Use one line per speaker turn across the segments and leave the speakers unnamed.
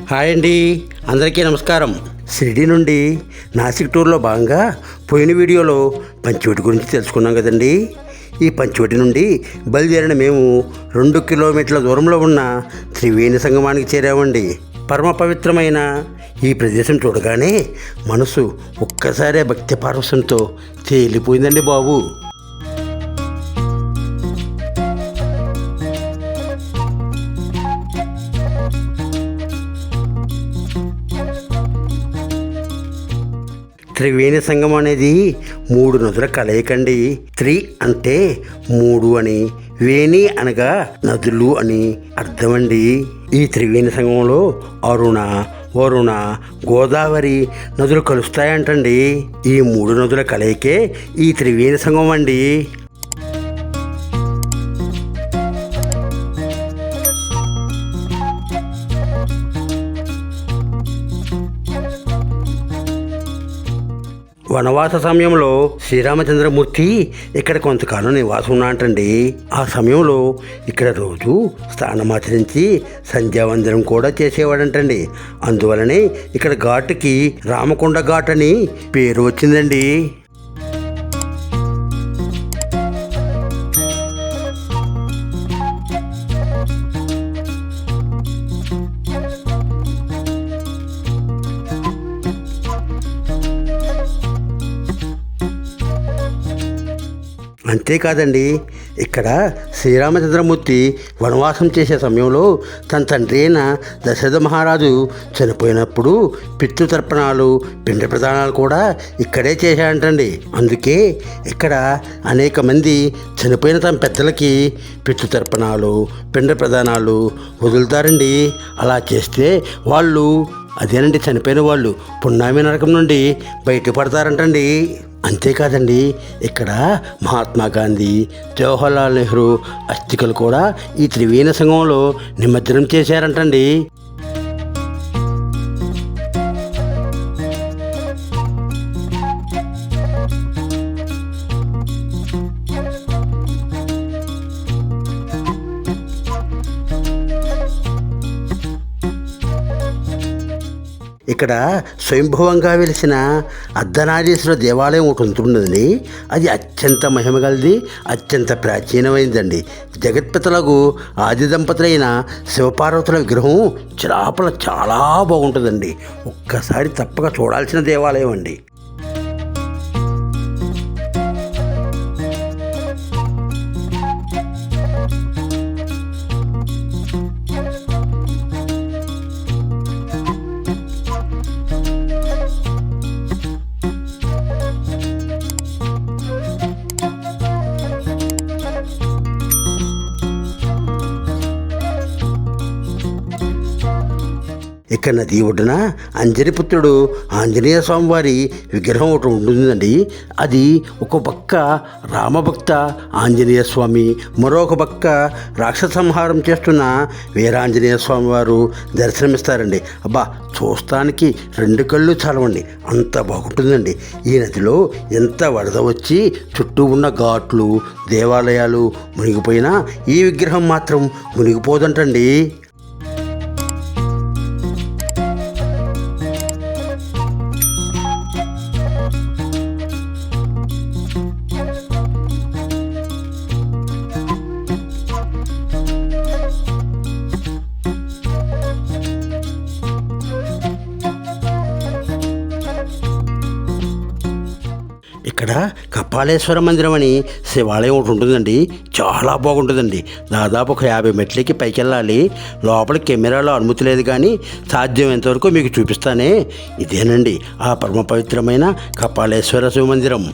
Hi అండి, అందరికీ నమస్కారం. షిరిడి నుండి నాసిక్ టూర్లో భాగంగా పోయిన వీడియోలో పంచవటి గురించి తెలుసుకున్నాం కదండి. ఈ పంచవటి నుండి బయలుదేరిన మేము 2 కిలోమీటర్ల దూరంలో ఉన్న త్రివేణి సంగమానికి చేరామండి. పరమ పవిత్రమైన ఈ ప్రదేశం చూడగానే మనసు ఒక్కసారే భక్తి పారవశ్యంతో తేలిపోయిందండి బాబు. త్రివేణి సంగమం అనేది 3 నదుల కలయికండి. త్రి అంటే 3 అని, వేణి అనగా నదులు అని అర్థమండి. ఈ త్రివేణి సంగమంలో అరుణ, వరుణ, గోదావరి నదులు కలుస్తాయంటండి. ఈ 3 నదుల కలయికే ఈ త్రివేణి సంగమం అండి. వనవాస సమయంలో శ్రీరామచంద్రమూర్తి ఇక్కడ కొంతకాలం నివాసం ఉన్నాటండి. ఆ సమయంలో ఇక్కడ రోజు స్నానమాచరించి సంధ్యావందనం కూడా చేసేవాడంటండి. అందువలనే ఇక్కడ ఘాటుకి రామకొండ ఘాట్ అని పేరు వచ్చిందండి. అంతేకాదండి, ఇక్కడ శ్రీరామచంద్రమూర్తి వనవాసం చేసే సమయంలో తన తండ్రి అయిన దశరథ మహారాజు చనిపోయినప్పుడు పితృతర్పణాలు, పిండ ప్రదానాలు కూడా ఇక్కడే చేశాడంటండి. అందుకే ఇక్కడ అనేక మంది చనిపోయిన తమ పెద్దలకి పితృతర్పణాలు, పిండ ప్రదానాలు వదులుతారండి. అలా చేస్తే వాళ్ళు అదేనండి చనిపోయిన వాళ్ళు పున్నామి నరకం నుండి బయటపడతారంటండి. అంతేకాదండి, ఇక్కడ మహాత్మా గాంధీ, జవహర్లాల్ నెహ్రూ అస్థికలు కూడా ఈ త్రివేణి సంగమంలో నిమజ్జనం చేశారంటండి. ఇక్కడ స్వయంభవంగా వెలిసిన అర్ధనారీశ్వర దేవాలయం ఒకటి ఉంటుందండి. అది అత్యంత మహిమగలది, అత్యంత ప్రాచీనమైందండి. జగత్పితలకు ఆది దంపతులైన శివపార్వతుల విగ్రహం చాలా బాగుంటుందండి. ఒక్కసారి తప్పక చూడాల్సిన దేవాలయం అండి. ఇక్కడ నది ఒడ్డున అంజనిపుత్రుడు ఆంజనేయ స్వామివారి విగ్రహం ఒకటి ఉంటుందండి. అది ఒక పక్క రామభక్త ఆంజనేయ స్వామి, మరొక పక్క రాక్షస సంహారం చేస్తున్న వీరాంజనేయ స్వామి వారు దర్శనమిస్తారండి. అబ్బా, చూస్తానికి 2 కళ్ళు చాలవండి, అంత బాగుంటుందండి. ఈ నదిలో ఎంత వరద వచ్చి చుట్టూ ఉన్న ఘాట్లు, దేవాలయాలు మునిగిపోయినా ఈ విగ్రహం మాత్రం మునిగిపోదంటండి. ఇక్కడ కపాలేశ్వర మందిరం అని శివాలయం ఒకటి ఉంటుందండి. చాలా బాగుంటుందండి. దాదాపు ఒక 50 మెట్లకి పైకి వెళ్ళాలి. లోపల కెమెరాలో అనుమతి లేదు, కానీ సాధ్యమైనంతవరకు మీకు చూపిస్తానే. ఇదేనండి ఆ పరమ పవిత్రమైన కపాలేశ్వర శివ మందిరం.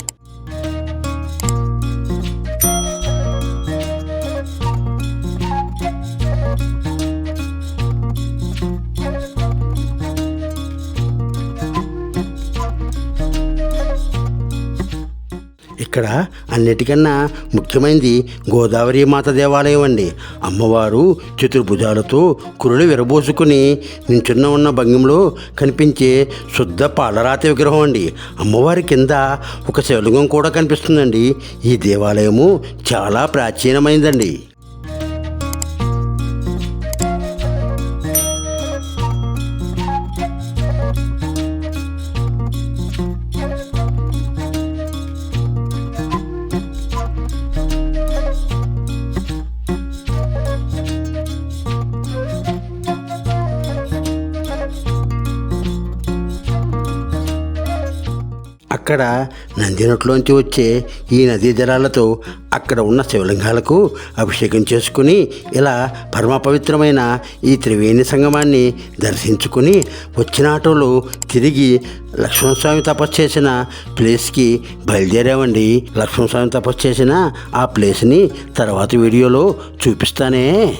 ఇక్కడ అన్నిటికన్నా ముఖ్యమైనది గోదావరి మాత దేవాలయం అండి. అమ్మవారు చతుర్భుజాలతో కురులు విరబోసుకుని నించున్న ఉన్న భంగిమలో కనిపించే శుద్ధ పాలరాతి విగ్రహం అండి. అమ్మవారి కింద ఒక శివలింగం కూడా కనిపిస్తుందండి. ఈ దేవాలయము చాలా ప్రాచీనమైందండి. అక్కడ నందినట్లోంచి వచ్చే ఈ నదీ జలాలతో అక్కడ ఉన్న శివలింగాలకు అభిషేకం చేసుకుని ఇలా పరమ పవిత్రమైన ఈ త్రివేణి సంగమాన్ని దర్శించుకుని వచ్చిన ఆటోలో తిరిగి లక్ష్మణస్వామి తపస్సు చేసిన ప్లేస్కి బయలుదేరామండి. లక్ష్మణస్వామి తపస్సు చేసిన ఆ ప్లేస్ని తర్వాత వీడియోలో చూపిస్తానే.